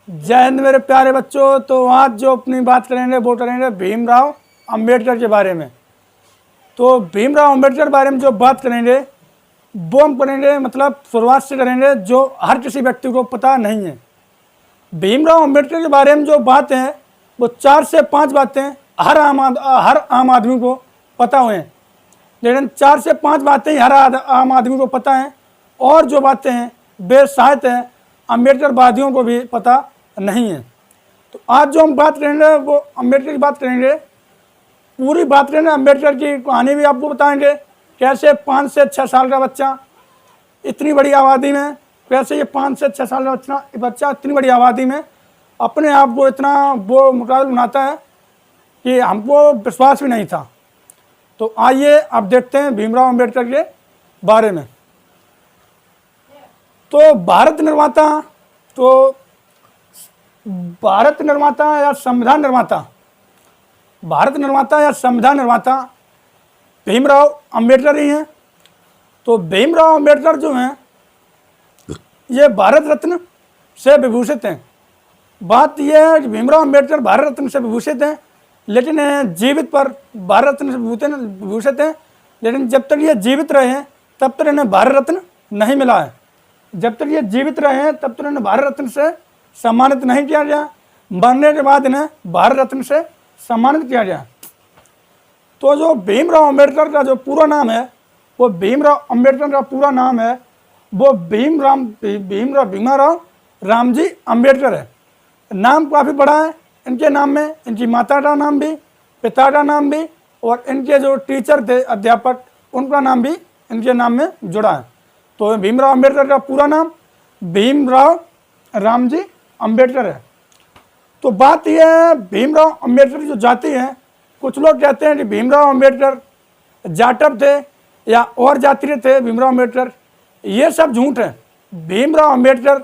जय हिंद मेरे प्यारे बच्चों। तो आज जो अपनी बात करेंगे वो करेंगे भीमराव अंबेडकर के बारे में। तो भीमराव अंबेडकर के बारे में जो बात करेंगे वो हम करेंगे मतलब शुरुआत से करेंगे जो हर किसी व्यक्ति को पता नहीं है। भीमराव अंबेडकर के बारे में जो बात है वो 4 से 5 बातें हर आम आदमी को पता हुए हैं, लेकिन 4 से 5 बातें हर आम आदमी को पता हैं और जो बातें हैं वे शायद हैं अम्बेडकरवादियों को भी पता नहीं है। तो आज जो हम बात करेंगे वो अम्बेडकर की बात करेंगे, पूरी बात करेंगे। अम्बेडकर की कहानी भी आपको बताएंगे, कैसे 5 से 6 साल का बच्चा इतनी बड़ी आबादी में, कैसे ये 5 से 6 साल का बच्चा इतनी बड़ी आबादी में अपने आप को इतना वो मुकाबला बनाता है कि हमको विश्वास भी नहीं था। तो आइए अब देखते हैं भीमराव अंबेडकर के बारे में। तो भारत निर्माता या संविधान निर्माता भीमराव अंबेडकर ही हैं। तो भीमराव अंबेडकर जो हैं ये भारत रत्न से विभूषित हैं। बात यह है कि भीमराव अंबेडकर भारत रत्न से विभूषित हैं, लेकिन जीवित पर भारत रत्न से विभूषित हैं, लेकिन जब तक ये जीवित रहे हैं तब तक इन्हें भारत रत्न नहीं मिला है। जब तक ये जीवित रहे हैं तब तक इन्हें भारत रत्न से सम्मानित नहीं किया गया। मरने के बाद इन्हें भारत रत्न से सम्मानित किया गया। तो जो भीमराव अंबेडकर का जो पूरा नाम है वो भीमाराव रामजी अंबेडकर है। नाम काफ़ी बड़ा है इनके नाम में। इनकी माता का नाम भी, पिता का नाम भी और इनके जो टीचर थे अध्यापक उनका नाम भी इनके नाम में जुड़ा है। तो भीमराव अंबेडकर का पूरा नाम भीमराव रामजी अंबेडकर है। तो बात यह है भीमराव अंबेडकर की जो जाति है, कुछ लोग कहते हैं कि भीमराव अंबेडकर जाटव थे या और जाति थे भीमराव अंबेडकर। ये सब झूठ है। भीमराव अंबेडकर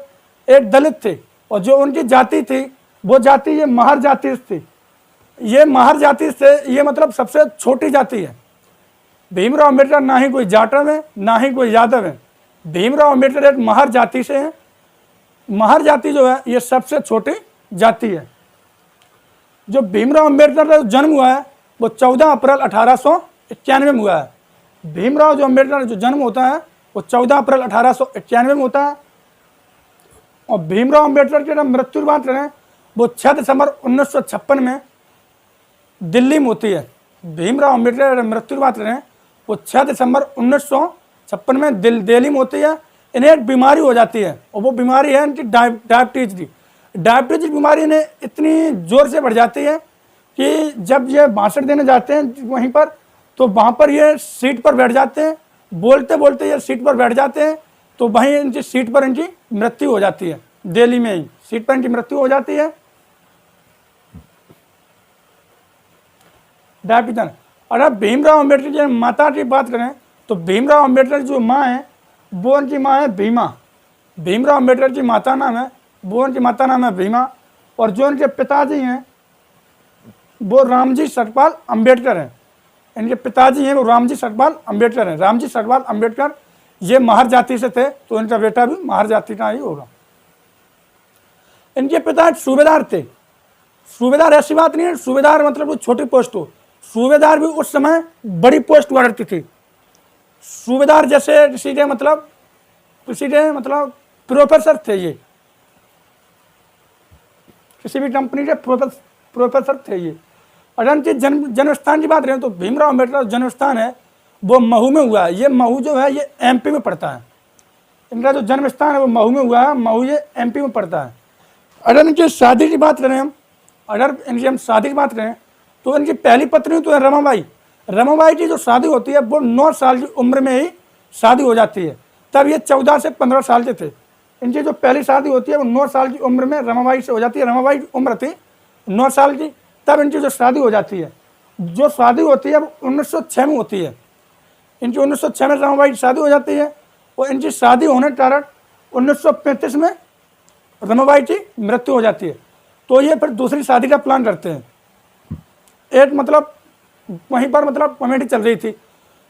एक दलित थे और जो उनकी जाति थी वो जाति ये महार जाति थी। ये महार जाति से ये मतलब सबसे छोटी जाति है। भीमराव अंबेडकर ना ही कोई जाटव है ना ही कोई यादव है। भीमराव अंबेडकर एक महार जाति से है। महार जाति जो है ये सबसे छोटी जाति है। जो भीमराव अंबेडकर का जन्म हुआ है वो 14 अप्रैल 1891 में हुआ है। भीमराव जो अंबेडकर का जो जन्म होता है वो 14 अप्रैल 1891 में होता है। और भीमराव अंबेडकर की मृत्यु की बात करें वो 6 दिसंबर 1956 में दिल्ली में होती है। भीमराव अंबेडकर की मृत्यु की बात करें वो 6 दिसंबर 1956 में दिल्ली में होती है। इन्हें एक बीमारी हो जाती है और वो बीमारी है इनकी डायबिटीज की। डायबिटीज बीमारी इन्हें इतनी जोर से बढ़ जाती है कि जब ये भाषण देने जाते हैं वहीं पर, तो वहाँ पर ये सीट पर बैठ जाते हैं। बोलते बोलते ये सीट पर बैठ जाते हैं, तो वहीं इनकी सीट पर इनकी मृत्यु हो जाती है। दिल्ली में ही सीट पर इनकी मृत्यु हो जाती है डायबिटीज। और अब भीमराव अंबेडकर की माता की बात करें तो भीमराव अंबेडकर की जो माँ है वो उनकी माँ है भीमा। भीमराव अंबेडकर की माता नाम है भीमा। और जो इनके पिताजी हैं वो रामजी सतपाल अंबेडकर हैं। इनके पिताजी हैं वो रामजी सतपाल अंबेडकर हैं। रामजी सतपाल अंबेडकर ये महार जाति से थे, तो इनका बेटा भी महार जाति का ही होगा। इनके पिता एक सूबेदार थे। सूबेदार ऐसी बात नहीं है सूबेदार मतलब वो छोटी पोस्ट हो। सूबेदार भी उस समय बड़ी पोस्ट हुआ करती थी। सूबेदार जैसे किसी के मतलब प्रोफेसर थे। ये किसी भी कंपनी के प्रोफेसर थे ये। और इनकी जन्म स्थान की बात करें तो भीमराव अंबेडकर जन्म स्थान है वो महू में हुआ है। ये महू जो है ये एमपी में पड़ता है। इनका जो जन्म स्थान है वो महू में हुआ है। महू ये एमपी में पड़ता है। अगर इनकी शादी की बात करें तो इनकी पहली पत्नी तो है रमाबाई। रमाबाई की जो शादी होती है वो 9 साल की उम्र में ही शादी हो जाती है। तब ये 14 से 15 साल के थे। इनकी जो पहली शादी होती है वो 9 साल की उम्र में रमाबाई से हो जाती है। रमाबाई की उम्र थी 9 साल की, तब इनकी जो शादी हो जाती है। जो शादी होती है वो 1906 में होती है। इनकी 1906 में रमाबाई की शादी हो जाती है और इनकी शादी होने के कारण 1935 में रमाबाई की मृत्यु हो जाती है। तो ये फिर दूसरी शादी का प्लान करते हैं। एक मतलब वहीं पर मतलब कमेटी चल रही थी,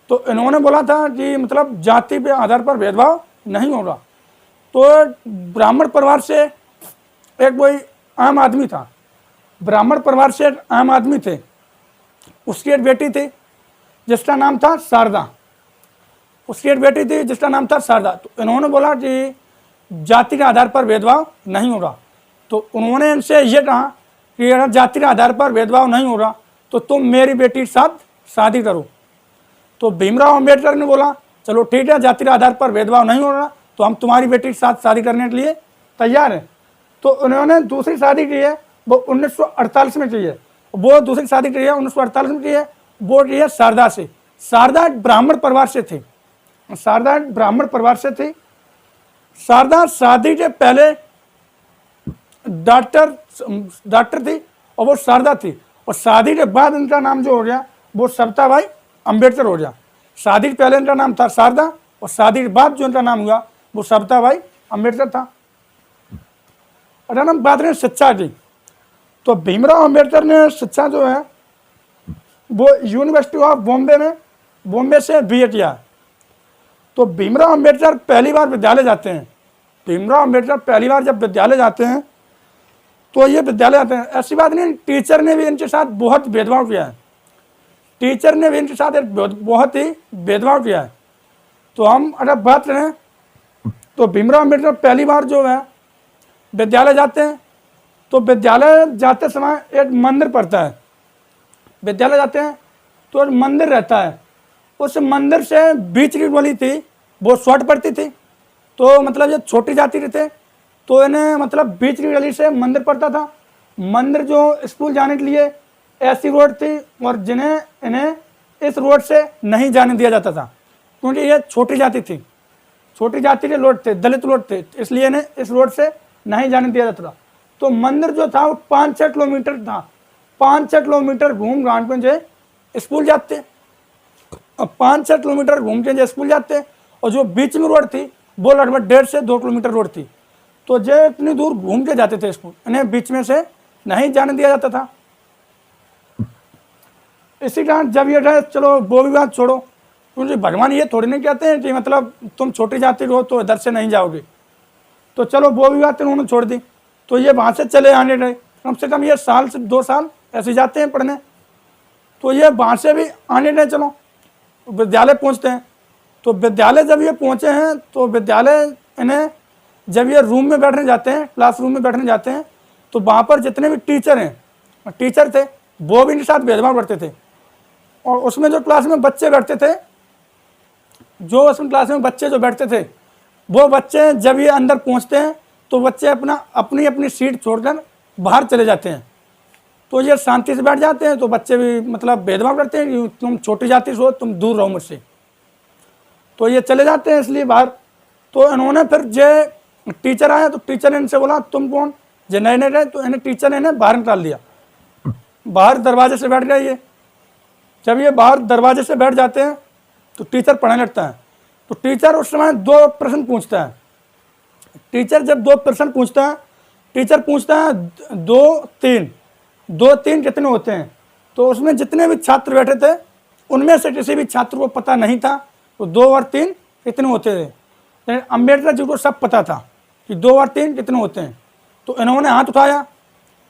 तो इन्होंने बोला था कि मतलब जाति के आधार पर भेदभाव नहीं होगा। तो ब्राह्मण परिवार से एक कोई आम आदमी था, ब्राह्मण परिवार से एक आम आदमी थे, उसकी एक बेटी थी जिसका नाम था शारदा। उसकी एक बेटी थी जिसका नाम था शारदा। तो इन्होंने बोला कि जाति के आधार पर भेदभाव नहीं हो रहा। तो उन्होंने इनसे ये कहा कि अगर जाति के आधार पर भेदभाव नहीं हो रहा तो तुम मेरी बेटी के साथ शादी करो। तो भीमराव अंबेडकर ने बोला चलो ठीक है, जाति के आधार पर भेदभाव नहीं हो रहा तो हम तुम्हारी बेटी के साथ शादी करने के लिए तैयार हैं। तो उन्होंने दूसरी शादी की है, वो 1948 में की है। वो दूसरी शादी की है 1948 में की है, वो की है शारदा से। शारदा ब्राह्मण परिवार से थी, शारदा ब्राह्मण परिवार से थी। शारदा शादी के पहले डॉक्टर थी और वो शारदा थी, और शादी के बाद इनका नाम जो हो गया वो सविताबाई अंबेडकर हो गया। शादी के पहले इनका नाम था शारदा और शादी के बाद जो इनका नाम हुआ वो सविताबाई अंबेडकर था। अगर हम बात करें शिक्षा की, तो भीमराव अंबेडकर ने शिक्षा जो है वो यूनिवर्सिटी ऑफ बॉम्बे से बीए किया। तो भीमराव अंबेडकर पहली बार विद्यालय जाते हैं। भीमराव अंबेडकर पहली बार जब विद्यालय जाते हैं तो ये विद्यालय आते हैं, ऐसी बात नहीं, टीचर ने भी इनके साथ बहुत भेदभाव किया है। टीचर ने भी इनके साथ बहुत ही भेदभाव किया है। तो हम अगर बात करें तो भीमराव अंबेडकर पहली बार जो है विद्यालय जाते हैं, तो विद्यालय जाते समय एक मंदिर पड़ता है। विद्यालय जाते हैं तो एक मंदिर रहता है, उस मंदिर से बीच की गली थी वो शॉर्ट पड़ती थी। तो मतलब ये छोटी जाति के थे तो इन्हें मतलब बीच की गली से मंदिर पड़ता था। मंदिर जो स्कूल जाने के लिए ऐसी रोड थी और इन्हें इस रोड से नहीं जाने दिया जाता था, क्योंकि ये छोटी जाति थी, छोटी जाति के लोग थे, दलित लोग थे, इसलिए इन्हें इस रोड से नहीं जाने दिया जाता था। तो मंदिर जो था वो 5-6 किलोमीटर था, 5-6 किलोमीटर घूम घाम के जो स्कूल जाते, 5-6 किलोमीटर घूम के जो स्कूल जाते, और जो बीच में रोड थी वो लगभग 1.5 से 2 किलोमीटर रोड थी। तो जो इतनी दूर घूम के जाते थे स्कूल, इन्हें बीच में से नहीं जाने दिया जाता था। इसी कारण जब ये रहे, चलो वो भी बात छोड़ो, क्योंकि भगवान ये थोड़ी नहीं कहते हैं कि मतलब तुम छोटी जाति हो तो इधर से नहीं जाओगे। तो चलो वो भी बात उन्होंने छोड़ दी। तो ये वहाँ से चले आने रहे, कम से कम ये 1 से 2 साल ऐसे जाते हैं पढ़ने। तो ये वहाँ से भी आने रहे, चलो विद्यालय पहुँचते हैं। तो विद्यालय जब ये पहुँचे हैं तो विद्यालय इन्हें जब ये रूम में बैठने जाते हैं, क्लासरूम में बैठने जाते हैं, तो वहाँ पर जितने भी टीचर थे वो भी इनके साथ भेदभाव करते थे। और उसमें जो क्लास में बच्चे बैठते थे, जो बैठते थे वो बच्चे जब ये अंदर पहुँचते हैं तो बच्चे अपनी सीट छोड़कर बाहर चले जाते हैं। तो ये शांति से बैठ जाते हैं, तो बच्चे भी मतलब भेदभाव करते हैं कि तुम छोटी जाति से हो, तुम दूर रहो मुझसे। तो ये चले जाते हैं इसलिए बाहर। तो इन्होंने फिर जो टीचर आया तो टीचर ने इनसे बोला तुम कौन, जो नए रहे, तो इन्हें टीचर ने इन्हें बाहर निकाल दिया, बाहर दरवाजे से बैठ गए ये। जब ये बाहर दरवाजे से बैठ जाते हैं तो टीचर पढ़ाने लगता है। तो टीचर उस समय 2 प्रश्न पूछता है। टीचर जब 2 प्रश्न पूछता है, टीचर पूछता है 2-3 कितने होते हैं। तो उसमें जितने भी छात्र बैठे थे उनमें से किसी भी छात्र को पता नहीं था तो 2 और 3 कितने होते थे। अम्बेडकर जी को सब पता था कि 2 और 3 कितने होते हैं। तो इन्होंने हाथ उठाया,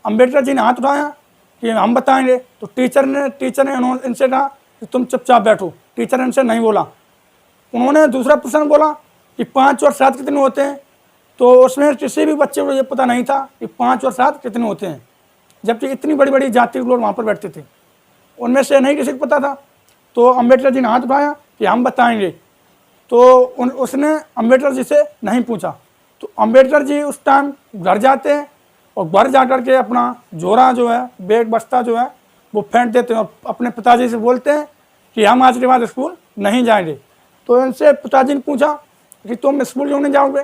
अम्बेडकर जी ने हाथ उठाया कि हम बताएंगे। तो टीचर ने इनसे कहा कि तुम चुपचाप बैठो। टीचर ने इनसे नहीं बोला। उन्होंने दूसरा प्रश्न बोला कि 5 और 7 कितने होते हैं। तो उसमें किसी भी बच्चे को ये पता नहीं था कि 5 और 7 कितने होते हैं, जबकि इतनी बड़ी बड़ी जाति के लोग वहाँ पर बैठते थे, उनमें से नहीं किसी को पता था। तो अम्बेडकर जी ने हाथ उठाया कि हम बताएंगे। तो उसने अम्बेडकर जी से नहीं पूछा। तो अम्बेडकर जी उस टाइम घर जाते हैं और घर जा कर के अपना झोरा जो है, बैग बस्ता जो है वो फेंक देते हैं और अपने पिताजी से बोलते हैं कि हम आज के बाद स्कूल नहीं जाएंगे। तो इनसे पिताजी ने पूछा कि तुम स्कूल क्यों नहीं जाओगे।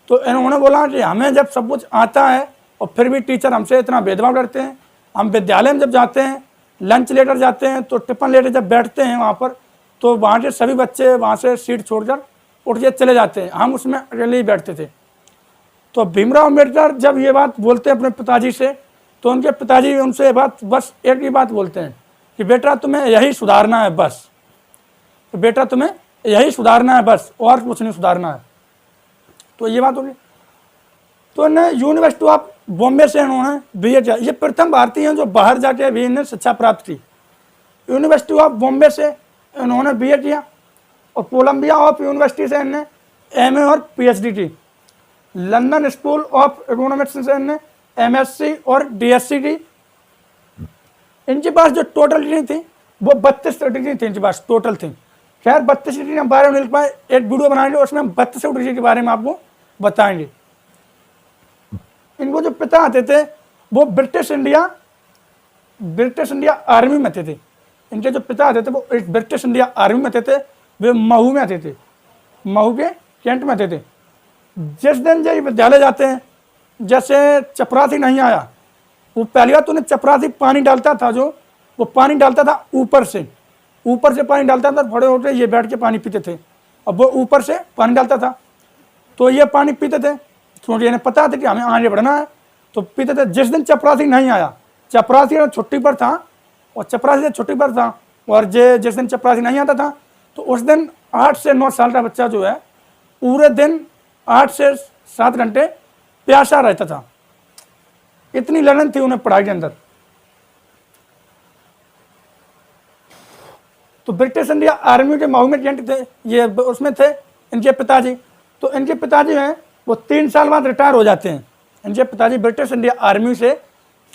तो इन्होंने बोला कि हमें जब सब कुछ आता है और फिर भी टीचर हमसे इतना भेदभाव करते हैं। हम विद्यालय में जब जाते हैं, लंच लेकर जाते हैं, तो टिफिन लेकर जब बैठते हैं वहाँ पर, तो वहाँ के सभी बच्चे वहाँ से सीट छोड़कर उठ के चले जाते हैं, हम उसमें अकेले ही बैठते थे। तो भीमराव अम्बेडकर जब ये बात बोलते हैं अपने पिताजी से, तो उनके पिताजी उनसे बात बस एक ही बात बोलते हैं कि बेटा तुम्हें यही सुधारना है बस, तो बेटा तुम्हें यही सुधारना है बस, और कुछ नहीं सुधारना है। तो ये बात होगी। तो इन्हें यूनिवर्सिटी ऑफ बॉम्बे से इन्होंने BA किया। ये प्रथम भारतीय हैं जो बाहर जाके भी इन्हें शिक्षा प्राप्त की। यूनिवर्सिटी ऑफ बॉम्बे से इन्होंने BA किया और कोलंबिया ऑफ यूनिवर्सिटी से इन्हें MA और PhD की। लंदन स्कूल ऑफ इकोनॉमिक्स से इन्हें MSc और DSc की। इनके पास जो टोटल डिग्री थी वो 32 डिग्री थी इनके पास टोटल थी। खैर 32 डिग्री के बारे में लिख पाए, एक वीडियो बनाएंगे उसमें हम 32 डिग्री के बारे में आपको बताएंगे। इनको जो पिता आते थे वो ब्रिटिश इंडिया आर्मी में थे। इनके जो पिता आते थे वो एक ब्रिटिश इंडिया आर्मी में थे। वे महू में आते थे, महू के कैंट में थे। जिस दिन ये विद्यालय जाते हैं, जैसे चपरासी नहीं आया, वो पहली बार तो उन्हें चपरासी पानी डालता था, जो वो पानी डालता था ऊपर से पानी डालता था। बड़े होते ये बैठ के पानी पीते थे। अब वो ऊपर से पानी डालता था तो ये पानी पीते थे, क्योंकि इन्हें पता था कि हमें आगे बढ़ना है, तो पीते थे। जिस दिन चपरासी नहीं आया, चपरासी छुट्टी पर था और चपरासी छुट्टी पर था, और जिस दिन चपरासी नहीं आता था तो उस दिन 8 से 9 साल का बच्चा जो है पूरे दिन 8 से 7 घंटे प्यासा रहता था। इतनी लगन थी उन्हें पढ़ाई के अंदर। तो ब्रिटिश इंडिया आर्मी के महू में कैंट थे, ये उसमें थे इनके पिताजी। तो इनके पिताजी हैं वो 3 साल बाद रिटायर हो जाते हैं। इनके पिताजी ब्रिटिश इंडिया आर्मी से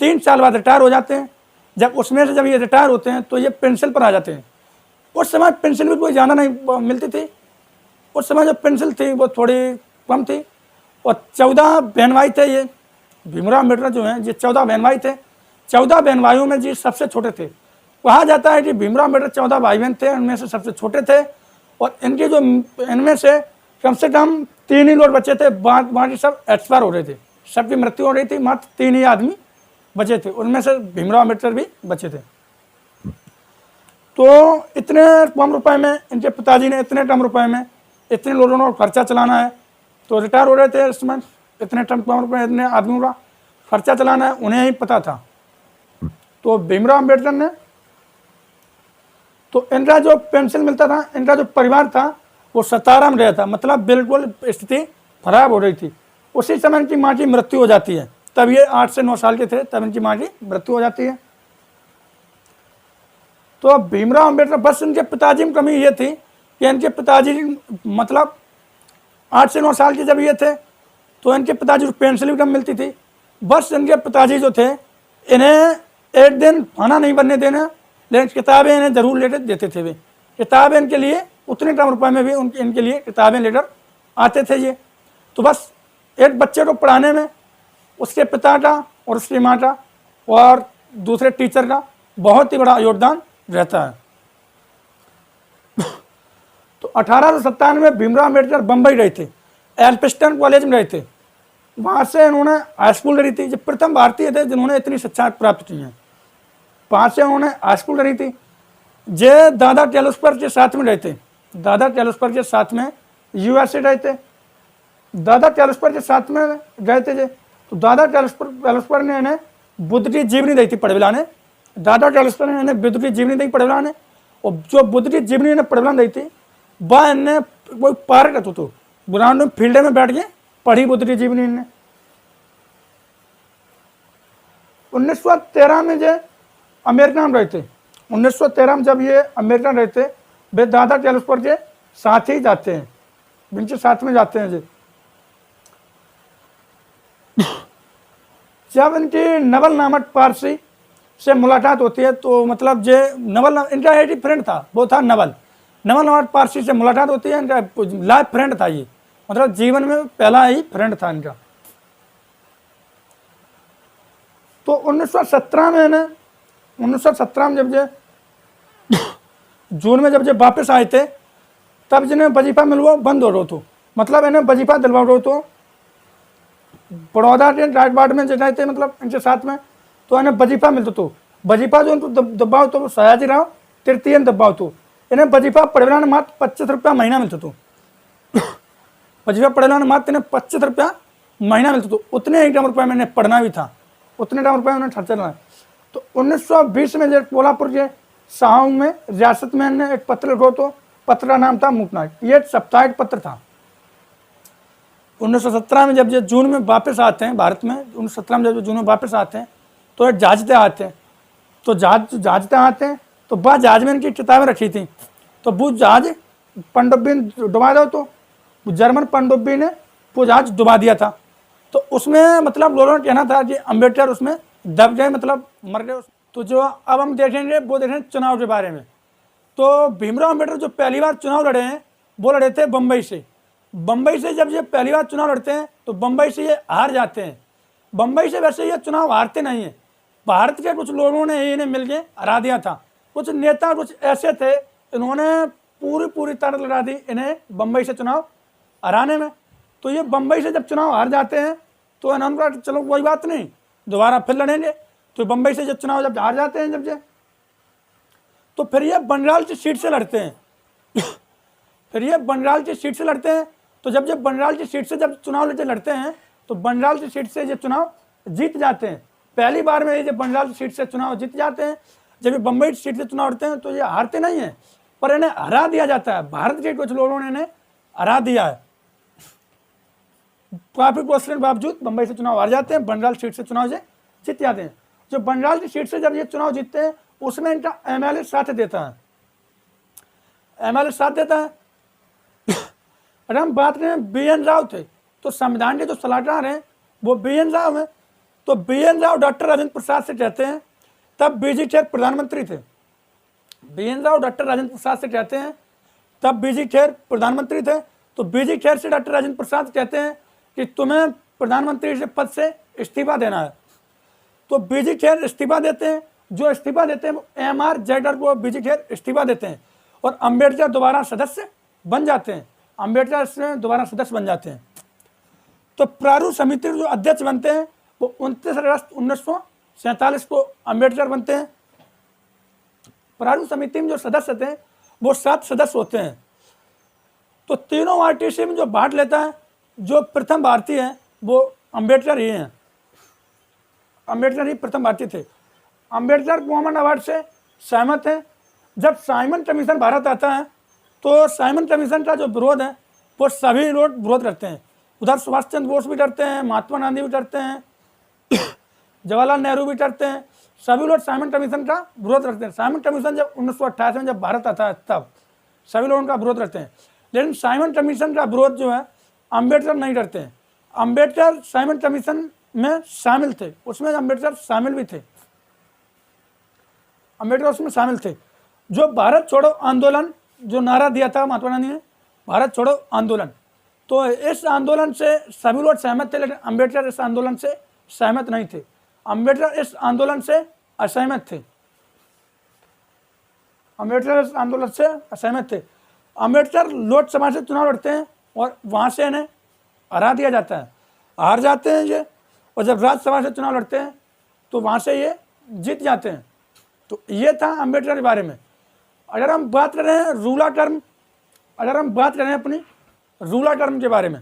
3 साल बाद रिटायर हो जाते हैं। जब उसमें से जब ये रिटायर होते हैं तो ये पेंशन पर आ जाते हैं। उस समय पेंशन भी कोई ज़्यादा नहीं मिलती थी। उस समय जो पेंशन थी वो थोड़ी कम थी। और 14 बहन भाई थे। ये भीमराव अम्बेडकर जो हैं ये 14 बहन भाई थे। 14 बहन भाइयों में जी सबसे छोटे थे। कहा जाता है कि भीमराव अम्बेडकर 14 भाई बहन थे, उनमें से सबसे छोटे थे। और इनके जो इनमें से कम 3 ही लोग बचे थे, बाकी सब एक्सपायर हो रहे थे, सबकी मृत्यु हो रही थी। मात्र 3 ही आदमी बचे थे, उनमें से भीमराव अम्बेडकर भी बचे थे। तो इतने कम रुपए में इनके पिताजी ने, इतने कम रुपए में इतने लोगों को खर्चा चलाना है, तो रिटायर हो रहे थे इस समय। इतने कम रुपए इतने आदमियों का खर्चा चलाना है, उन्हें ही पता था। तो भीमराव अम्बेडकर ने, तो इनका जो पेंशन मिलता था, इनका जो परिवार था वो 17 में रहा था, मतलब बिल्कुल स्थिति खराब हो रही थी। उसी समय इनकी माँ की मृत्यु हो जाती है। तब ये 8 से 9 साल के थे, तब इनकी माँ की मृत्यु हो जाती है। तो भीमराव अम्बेडकर, बस इनके पिताजी में कमी ये थी कि इनके पिताजी मतलब 8 से 9 साल के जब ये थे तो इनके पिताजी को पेंशन भी कम मिलती थी। बस इनके पिताजी जो थे इन्हें एक दिन खाना नहीं बनने देना, लेकिन किताबें इन्हें जरूर लेकर देते थे। वे किताबें इनके लिए उतने कम रुपए में भी इनके लिए किताबें लेकर आते थे ये। तो बस एक बच्चे को पढ़ाने में उसके पिता का और उसकी माँ का और दूसरे टीचर का बहुत ही बड़ा योगदान रहता है। तो 1897 में भीमराव अम्बेडकर बम्बई गए थे, एल्फिंस्टन कॉलेज में गए थे। वहाँ से इन्होंने हाई स्कूल करी थी। जो प्रथम भारतीय थे जिन्होंने इतनी शिक्षा प्राप्त की है। वहाँ से उन्होंने हाई स्कूल करी थी। जे दादा कैलुस्पर के साथ में गए थे, दादा कैलुस्पर के साथ में USA गए थे। दादा कैलुस्पर के साथ में गए थे। तो दादा कैलुस्पर ने इन्हें बुद्ध की जीवनी दी थी पढ़विलाने। दादा कैलुस्पर ने इन्हें बुद्ध की जीवनी दी पढ़विलाने। और जो बुद्ध की जीवनी इन्हें पढ़विलाने दी थी वह इन्हें कोई पार्क करते तो ग्राउंड में फील्ड में बैठ के पढ़ी बुद्ध की जीवनी इन्हें। 1913 में जो अमेरिका में रहे थे, 1913 में जब ये अमेरिका में रहते, वे दादा कैलुस्पर के साथ ही जाते हैं, जिनके साथ में जाते हैं जी। जब इनकी नवल नामक पारसी से मुलाकात होती है, तो मतलब जे नवल इनका एक फ्रेंड था, वो था नवल नामक पारसी से मुलाकात होती है। इनका लाइफ फ्रेंड था ये, मतलब जीवन में पहला ही फ्रेंड था इनका। तो 1917 में इन्हें 1917 में जब ये जून में जब ये वापस आए थे, तब जिन्हें वजीफा मिलवा बंद हो रहा था, मतलब इन्हें वजीफा दिलवा रहा तो बड़ौदा के राजबाड़ में जाए थे, मतलब इनके साथ में। तो इन्हें वजीफा मिलता तो वजीफा जो इनको दबाव तो सयाजीराव तृतीय दबाव तो इन्हें वजीफा पढ़वाने मात्र 25 रुपया महीना मिलता तो वजीफा पढ़वाने मात्र इन्हें 25 रुपया महीना मिलता तो उतने ही कम रुपये में इन्हें पढ़ना भी था, उतने कम रुपये में उन्हें खर्चा करना। तो 1920 में जो कोल्हापुर के साहू में रियासत में इन्हें एक पत्र लिखो, तो पत्र का नाम था मूकनाथ। ये एक साप्ताहिक पत्र था। 1917 में जब ये जून में वापस आते हैं भारत में, 1917 में जब जून में वापस आते हैं तो ये जहाज़ते आते हैं। तो जहाज़ते आते हैं तो वह जहाज़ में इनकी किताबें रखी थी, तो वो जहाज़ पनडुब्बी ने डुबा दो, तो जर्मन पनडुब्बी ने वो जहाज़ डुबा दिया था। तो उसमें मतलब लोगों का कहना था कि अम्बेडकर उसमें दब गए, मतलब मर गए। तो जो अब हम देखेंगे वो देखेंगे चुनाव के बारे में। तो भीमराव अम्बेडकर जो पहली बार चुनाव लड़े हैं वो लड़े थे बम्बई से। बम्बई से जब ये पहली बार चुनाव लड़ते हैं तो बम्बई से ये हार जाते हैं। बम्बई से वैसे ये चुनाव हारते नहीं हैं, भारत के कुछ लोगों ने इन्हें मिल के हरा दिया था। कुछ नेता कुछ ऐसे थे, इन्होंने पूरी ताकत लगा दी इन्हें बम्बई से चुनाव हराने में। तो ये बम्बई से जब चुनाव हार जाते हैं तो इन्होंने कहा चलो कोई बात नहीं, दोबारा फिर लड़ेंगे। तो बम्बई से जब चुनाव जब हार जाते हैं, जब ये तो फिर ये बंगाल की सीट से लड़ते हैं। फिर ये बंगाल की सीट से लड़ते हैं। तो जब बंगाल की सीट से जब चुनाव लड़ते हैं तो बंगाल की सीट से ये चुनाव जीत जाते हैं। पहली बार में ये बंगाल की सीट से चुनाव जीत जाते हैं। जब ये बम्बई सीट से चुनाव लड़ते हैं तो ये हारते नहीं हैं, पर इन्हें हरा दिया जाता है। भारत के कुछ लोगों ने इन्हें हरा दिया है। काफी कोशिश के बावजूद बम्बई से चुनाव हार जाते हैं, बंगाल सीट से चुनाव से जीत जाते हैं। जो बंगाल की सीट से जब ये चुनाव जीतते हैं उसमें इनका एमएलए साथ देता है, एमएलए साथ देता है। अगर हम बात करें BN राव थे, तो संविधान के जो सलाहकार हैं वो BN राव हैं। तो BN राव डॉक्टर राजेंद्र प्रसाद से कहते हैं, तब BG खेर प्रधानमंत्री थे। BN राव डॉक्टर राजेंद्र प्रसाद से कहते हैं, तब BG खेर प्रधानमंत्री थे। तो BG खेर से डॉक्टर राजेंद्र प्रसाद कहते हैं कि तुम्हें प्रधानमंत्री से पद से इस्तीफा देना है। तो BG खेर इस्तीफा देते हैं। जो इस्तीफा देते हैं वो MR जयकर को BG खेर इस्तीफा देते हैं और अम्बेडकर दोबारा सदस्य बन जाते हैं। अम्बेडकर इसमें दोबारा सदस्य बन जाते हैं। तो प्रारूप समिति के जो अध्यक्ष बनते हैं वो 29 अगस्त 1947 को अम्बेडकर बनते हैं। प्रारूप समिति में जो सदस्य थे वो 7 सदस्य होते हैं। तो तीनों RTC में जो भाग लेता है, जो प्रथम भारतीय है वो अम्बेडकर ही हैं। अम्बेडकर ही प्रथम भारतीय थे। अम्बेडकर कॉमन अवार्ड से सहमत हैं। जब साइमन कमीशन भारत आता है तो साइमन कमीशन का जो विरोध है वो सभी लोग विरोध करते हैं। उधर सुभाष चंद्र बोस भी डरते हैं, महात्मा गांधी भी डरते हैं, जवाहरलाल नेहरू भी डरते हैं। सभी लोग साइमन कमीशन का विरोध करते हैं। साइमन कमीशन जब 1928 में जब भारत आता है तब सभी लोग उनका विरोध करते हैं। लेकिन साइमन कमीशन का विरोध जो है अम्बेडकर नहीं करते हैं। अम्बेडकर साइमन कमीशन में शामिल थे, उसमें अम्बेडकर शामिल भी थे, अम्बेडकर उसमें शामिल थे। जो भारत छोड़ो आंदोलन जो नारा दिया था महात्मा गांधी ने, भारत छोड़ो आंदोलन, तो इस आंदोलन से सभी लोग सहमत थे। लेकिन अम्बेडकर इस आंदोलन से सहमत नहीं थे। अम्बेडकर इस आंदोलन से असहमत थे। अम्बेडकर इस आंदोलन से असहमत थे। अम्बेडकर लोकसभा से चुनाव लड़ते हैं और वहाँ से इन्हें हरा दिया जाता है, हार जाते हैं ये। और जब राज्यसभा से चुनाव लड़ते हैं तो वहाँ से ये जीत जाते हैं। तो ये था अम्बेडकर के बारे में। अगर हम बात कर रहे हैं रूलर टर्म, अगर हम बात कर रहे हैं अपनी रूलर टर्म के बारे में,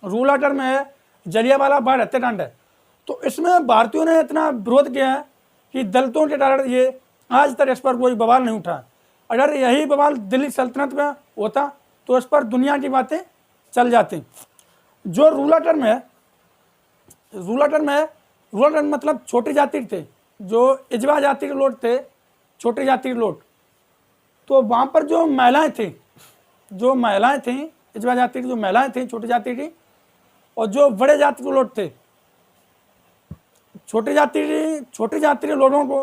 रूलर टर्म है जलियांवाला बाग हत्याकांड है। तो इसमें भारतीयों ने इतना विरोध किया है कि दलितों के कारण ये आज तक इस पर कोई बवाल नहीं उठा। अगर यही बवाल दिल्ली सल्तनत में होता तो इस पर दुनिया की बातें चल जाती। जो रूलर टर्म है, रूलर टर्म है, रूलर टर्म मतलब छोटी जाति थे, जो इजवा जाति के लोग थे, छोटी जाति के लोग। तो वहाँ पर जो महिलाएं थी, जो महिलाएं थीं, इजवा जाति की जो महिलाएं थीं छोटी जाति की, और जो बड़े जाति के लोग थे, छोटी जाति के लोगों को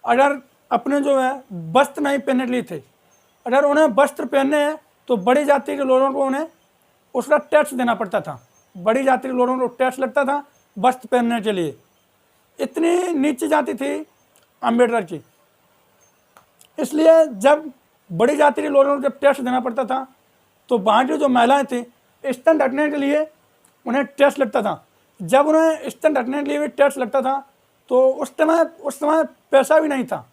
अगर अपने जो है वस्त्र नहीं पहनने के लिए थे, अगर उन्हें वस्त्र पहनने हैं तो बड़ी जाति के लोगों को उन्हें उसका टैक्स देना पड़ता था। बड़ी जाति के लोगों को टैक्स लगता था वस्त्र पहनने के लिए। इतनी नीची जाति थी अम्बेडकर की। इसलिए जब बड़ी जाति के लोगों को जब टैक्स देना पड़ता था तो वहाँ की जो महिलाएं थी स्तन ढकने के लिए उन्हें टैक्स लगता था। जब उन्हें स्तन ढकने के लिए भी टैक्स लगता था तो उस समय पैसा भी नहीं था।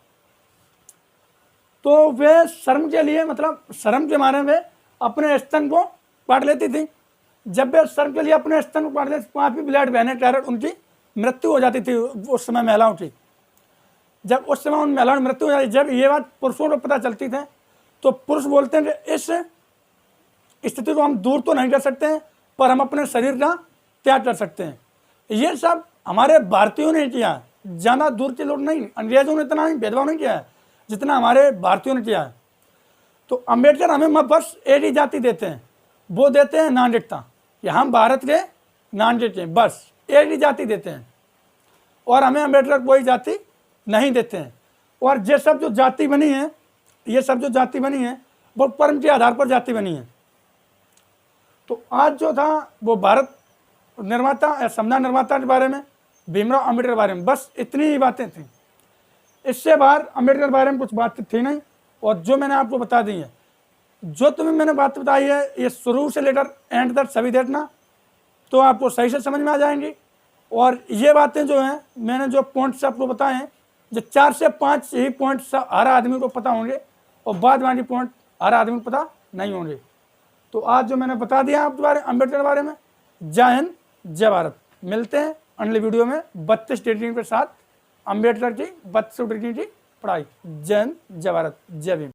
तो वे शर्म के लिए, मतलब शर्म के मारे में अपने स्तन को काट लेती थी। जब वे शर्म के लिए अपने स्तन को काट लेती, काफ़ी ब्लड बहने के कारण उनकी मृत्यु हो जाती थी उस समय महिलाओं की। जब उस समय उन महिलाओं की मृत्यु हो जाती, जब ये बात पुरुषों को पता चलती थी तो पुरुष बोलते हैं कि इस स्थिति को हम दूर तो नहीं कर सकते हैं, पर हम अपने शरीर का त्याग कर सकते हैं। ये सब हमारे भारतीयों ने किया है, ज़्यादा दूर के लोग नहीं, अंग्रेजों ने इतना भेदभाव नहीं किया है जितना हमारे भारतीयों ने किया है। तो अम्बेडकर हमें बस एक ही जाति देते हैं, वो देते हैं नागरिकता, कि हम भारत के नागरिक हैं, बस एक ही जाति देते हैं, और हमें अम्बेडकर कोई जाति नहीं देते हैं। और ये सब जो जाति बनी है, ये सब जो जाति बनी है वो कर्म के आधार पर जाति बनी है। तो आज जो था वो भारत निर्माता या संविधान निर्माता के बारे में, भीमराव अम्बेडकर के बारे में, बस इतनी ही बातें थी। इससे बाहर अम्बेडकर के बारे में कुछ बात थी नहीं। और जो मैंने आपको बता दी है, जो तुम्हें मैंने बात बताई है, ये शुरू से लेकर एंड तक सभी देखना, तो आपको सही से समझ में आ जाएंगी। और ये बातें जो हैं, मैंने जो पॉइंट्स आपको बताए हैं, जो 4 से 5 ही पॉइंट्स हर आदमी को पता होंगे, और बाद वाली पॉइंट हर आदमी को पता नहीं होंगे। तो आज जो मैंने बता दिया आपके बारे अम्बेडकर के बारे में, जय हिंद जय भारत। मिलते हैं अगले वीडियो में 32 डिग्री के साथ अम्बेडकर की 32 डिग्री की पढ़ाई। जय हिंद जय भारत जय भीम।